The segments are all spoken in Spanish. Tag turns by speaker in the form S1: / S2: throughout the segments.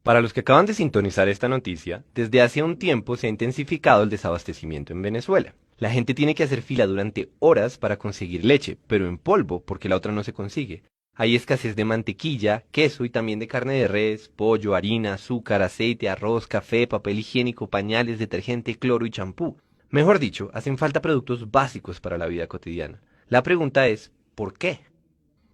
S1: Para los que acaban de sintonizar esta noticia, desde hace un tiempo se ha intensificado el desabastecimiento en Venezuela. La gente tiene que hacer fila durante horas para conseguir leche, pero en polvo porque la otra no se consigue. Hay escasez de mantequilla, queso y también de carne de res, pollo, harina, azúcar, aceite, arroz, café, papel higiénico, pañales, detergente, cloro y champú. Mejor dicho, hacen falta productos básicos para la vida cotidiana. La pregunta es, ¿por qué?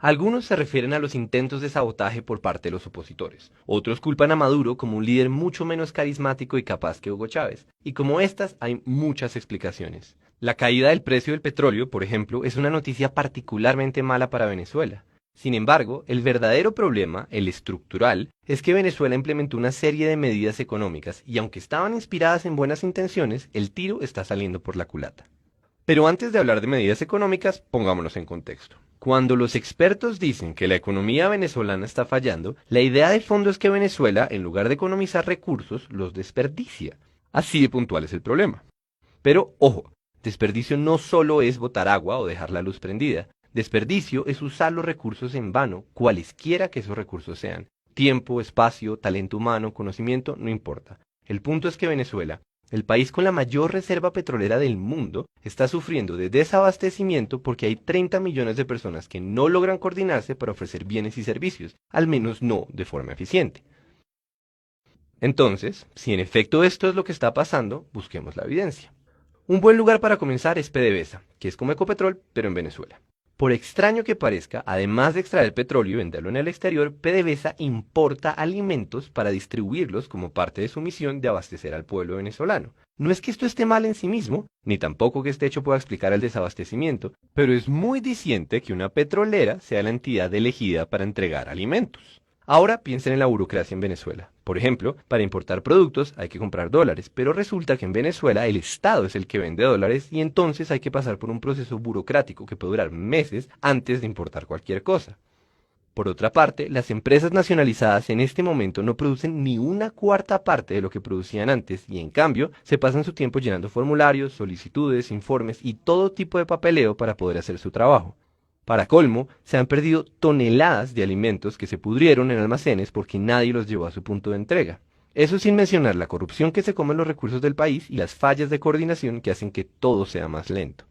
S1: Algunos se refieren a los intentos de sabotaje por parte de los opositores. Otros culpan a Maduro como un líder mucho menos carismático y capaz que Hugo Chávez. Y como estas, hay muchas explicaciones. La caída del precio del petróleo, por ejemplo, es una noticia particularmente mala para Venezuela. Sin embargo, el verdadero problema, el estructural, es que Venezuela implementó una serie de medidas económicas y aunque estaban inspiradas en buenas intenciones, el tiro está saliendo por la culata. Pero antes de hablar de medidas económicas, pongámonos en contexto. Cuando los expertos dicen que la economía venezolana está fallando, la idea de fondo es que Venezuela, en lugar de economizar recursos, los desperdicia. Así de puntual es el problema. Pero, ojo, desperdicio no solo es botar agua o dejar la luz prendida. Desperdicio es usar los recursos en vano, cualesquiera que esos recursos sean. Tiempo, espacio, talento humano, conocimiento, no importa. El punto es que Venezuela, el país con la mayor reserva petrolera del mundo, está sufriendo de desabastecimiento porque hay 30 millones de personas que no logran coordinarse para ofrecer bienes y servicios, al menos no de forma eficiente. Entonces, si en efecto esto es lo que está pasando, busquemos la evidencia. Un buen lugar para comenzar es PDVSA, que es como Ecopetrol, pero en Venezuela. Por extraño que parezca, además de extraer petróleo y venderlo en el exterior, PDVSA importa alimentos para distribuirlos como parte de su misión de abastecer al pueblo venezolano. No es que esto esté mal en sí mismo, ni tampoco que este hecho pueda explicar el desabastecimiento, pero es muy diciente que una petrolera sea la entidad elegida para entregar alimentos. Ahora piensen en la burocracia en Venezuela. Por ejemplo, para importar productos hay que comprar dólares, pero resulta que en Venezuela el Estado es el que vende dólares y entonces hay que pasar por un proceso burocrático que puede durar meses antes de importar cualquier cosa. Por otra parte, las empresas nacionalizadas en este momento no producen ni una cuarta parte de lo que producían antes y en cambio se pasan su tiempo llenando formularios, solicitudes, informes y todo tipo de papeleo para poder hacer su trabajo. Para colmo, se han perdido toneladas de alimentos que se pudrieron en almacenes porque nadie los llevó a su punto de entrega. Eso sin mencionar la corrupción que se come en los recursos del país y las fallas de coordinación que hacen que todo sea más lento.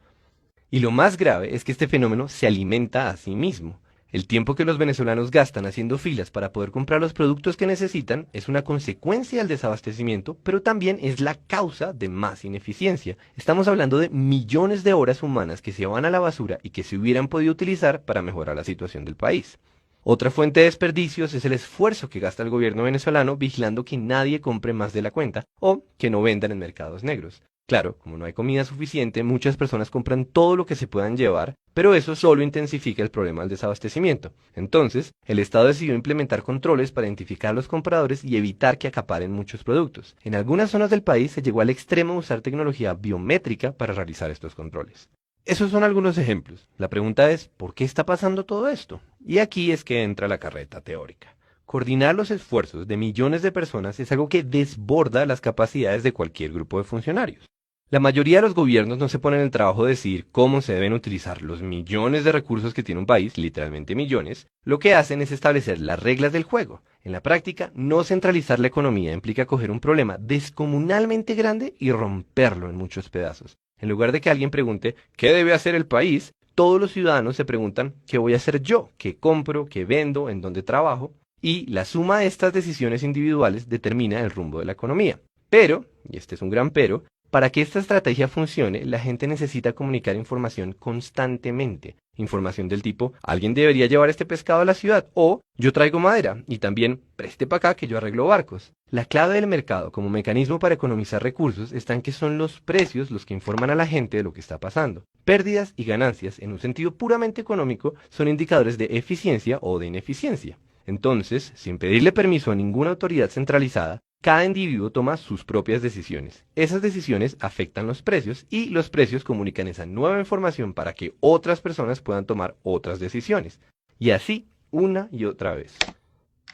S1: Y lo más grave es que este fenómeno se alimenta a sí mismo. El tiempo que los venezolanos gastan haciendo filas para poder comprar los productos que necesitan es una consecuencia del desabastecimiento, pero también es la causa de más ineficiencia. Estamos hablando de millones de horas humanas que se van a la basura y que se hubieran podido utilizar para mejorar la situación del país. Otra fuente de desperdicios es el esfuerzo que gasta el gobierno venezolano vigilando que nadie compre más de la cuenta o que no vendan en mercados negros. Claro, como no hay comida suficiente, muchas personas compran todo lo que se puedan llevar, pero eso solo intensifica el problema del desabastecimiento. Entonces, el Estado decidió implementar controles para identificar a los compradores y evitar que acaparen muchos productos. En algunas zonas del país se llegó al extremo de usar tecnología biométrica para realizar estos controles. Esos son algunos ejemplos. La pregunta es, ¿por qué está pasando todo esto? Y aquí es que entra la carreta teórica. Coordinar los esfuerzos de millones de personas es algo que desborda las capacidades de cualquier grupo de funcionarios. La mayoría de los gobiernos no se ponen el trabajo de decidir cómo se deben utilizar los millones de recursos que tiene un país, literalmente millones. Lo que hacen es establecer las reglas del juego. En la práctica, no centralizar la economía implica coger un problema descomunalmente grande y romperlo en muchos pedazos. En lugar de que alguien pregunte ¿qué debe hacer el país?, todos los ciudadanos se preguntan ¿qué voy a hacer yo? ¿Qué compro? ¿Qué vendo? ¿En dónde trabajo? Y la suma de estas decisiones individuales determina el rumbo de la economía. Pero, y este es un gran pero, para que esta estrategia funcione, la gente necesita comunicar información constantemente. Información del tipo, alguien debería llevar este pescado a la ciudad, o yo traigo madera, y también preste para acá que yo arreglo barcos. La clave del mercado como mecanismo para economizar recursos está en que son los precios los que informan a la gente de lo que está pasando. Pérdidas y ganancias, en un sentido puramente económico, son indicadores de eficiencia o de ineficiencia. Entonces, sin pedirle permiso a ninguna autoridad centralizada, cada individuo toma sus propias decisiones. Esas decisiones afectan los precios y los precios comunican esa nueva información para que otras personas puedan tomar otras decisiones. Y así, una y otra vez.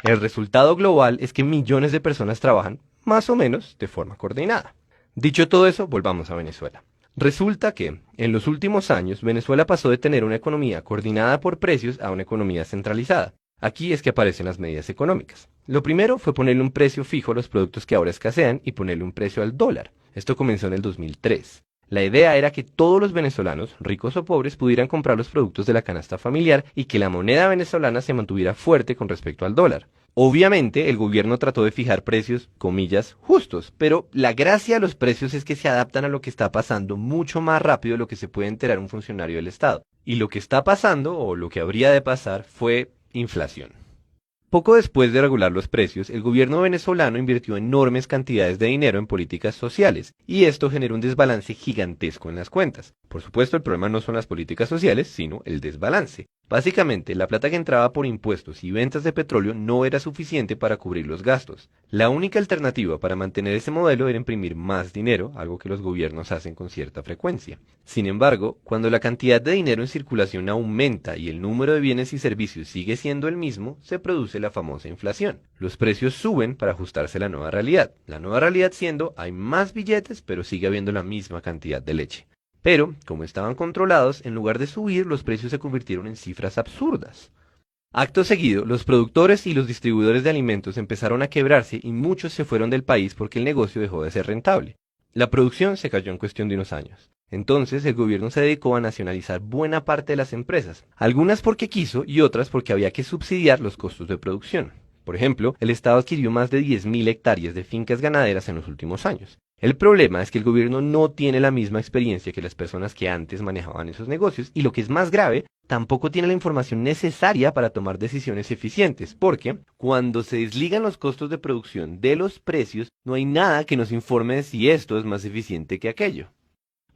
S1: El resultado global es que millones de personas trabajan, más o menos, de forma coordinada. Dicho todo eso, volvamos a Venezuela. Resulta que, en los últimos años, Venezuela pasó de tener una economía coordinada por precios a una economía centralizada. Aquí es que aparecen las medidas económicas. Lo primero fue ponerle un precio fijo a los productos que ahora escasean y ponerle un precio al dólar. Esto comenzó en el 2003. La idea era que todos los venezolanos, ricos o pobres, pudieran comprar los productos de la canasta familiar y que la moneda venezolana se mantuviera fuerte con respecto al dólar. Obviamente, el gobierno trató de fijar precios, comillas, justos, pero la gracia de los precios es que se adaptan a lo que está pasando mucho más rápido de lo que se puede enterar un funcionario del Estado. Y lo que está pasando, o lo que habría de pasar, fue inflación. Poco después de regular los precios, el gobierno venezolano invirtió enormes cantidades de dinero en políticas sociales, y esto generó un desbalance gigantesco en las cuentas. Por supuesto, el problema no son las políticas sociales, sino el desbalance. Básicamente, la plata que entraba por impuestos y ventas de petróleo no era suficiente para cubrir los gastos. La única alternativa para mantener ese modelo era imprimir más dinero, algo que los gobiernos hacen con cierta frecuencia. Sin embargo, cuando la cantidad de dinero en circulación aumenta y el número de bienes y servicios sigue siendo el mismo, se produce la famosa inflación. Los precios suben para ajustarse a la nueva realidad. La nueva realidad siendo, hay más billetes, pero sigue habiendo la misma cantidad de leche. Pero, como estaban controlados, en lugar de subir, los precios se convirtieron en cifras absurdas. Acto seguido, los productores y los distribuidores de alimentos empezaron a quebrarse y muchos se fueron del país porque el negocio dejó de ser rentable. La producción se cayó en cuestión de unos años. Entonces, el gobierno se dedicó a nacionalizar buena parte de las empresas, algunas porque quiso y otras porque había que subsidiar los costos de producción. Por ejemplo, el Estado adquirió más de 10.000 hectáreas de fincas ganaderas en los últimos años. El problema es que el gobierno no tiene la misma experiencia que las personas que antes manejaban esos negocios y lo que es más grave, tampoco tiene la información necesaria para tomar decisiones eficientes, porque cuando se desligan los costos de producción de los precios, no hay nada que nos informe de si esto es más eficiente que aquello.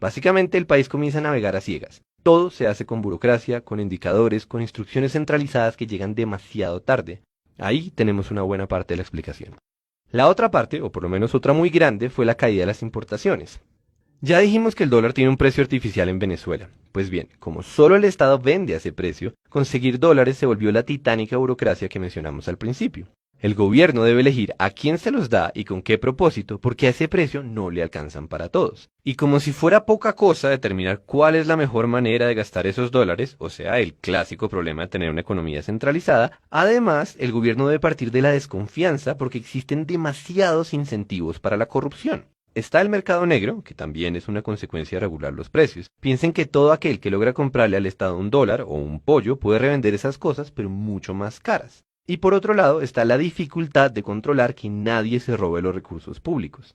S1: Básicamente el país comienza a navegar a ciegas. Todo se hace con burocracia, con indicadores, con instrucciones centralizadas que llegan demasiado tarde. Ahí tenemos una buena parte de la explicación. La otra parte, o por lo menos otra muy grande, fue la caída de las importaciones. Ya dijimos que el dólar tiene un precio artificial en Venezuela. Pues bien, como solo el Estado vende a ese precio, conseguir dólares se volvió la titánica burocracia que mencionamos al principio. El gobierno debe elegir a quién se los da y con qué propósito, porque a ese precio no le alcanzan para todos. Y como si fuera poca cosa determinar cuál es la mejor manera de gastar esos dólares, o sea, el clásico problema de tener una economía centralizada, además, el gobierno debe partir de la desconfianza porque existen demasiados incentivos para la corrupción. Está el mercado negro, que también es una consecuencia de regular los precios. Piensen que todo aquel que logra comprarle al Estado un dólar o un pollo puede revender esas cosas, pero mucho más caras. Y por otro lado está la dificultad de controlar que nadie se robe los recursos públicos.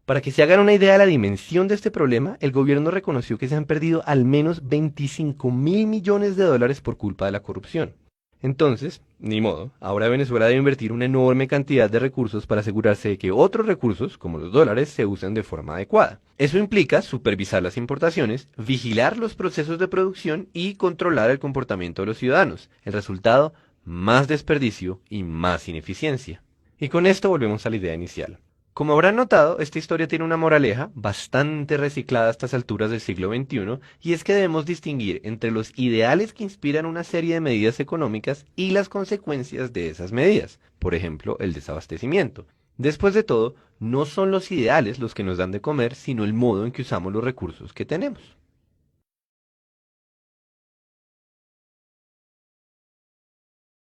S1: Para que se hagan una idea de la dimensión de este problema, el gobierno reconoció que se han perdido al menos 25.000 millones de dólares por culpa de la corrupción. Entonces, ni modo, ahora Venezuela debe invertir una enorme cantidad de recursos para asegurarse de que otros recursos, como los dólares, se usen de forma adecuada. Eso implica supervisar las importaciones, vigilar los procesos de producción y controlar el comportamiento de los ciudadanos. El resultado, más desperdicio y más ineficiencia. Y con esto volvemos a la idea inicial. Como habrán notado, esta historia tiene una moraleja bastante reciclada a estas alturas del siglo XXI, y es que debemos distinguir entre los ideales que inspiran una serie de medidas económicas y las consecuencias de esas medidas, por ejemplo, el desabastecimiento. Después de todo, no son los ideales los que nos dan de comer, sino el modo en que usamos los recursos que tenemos.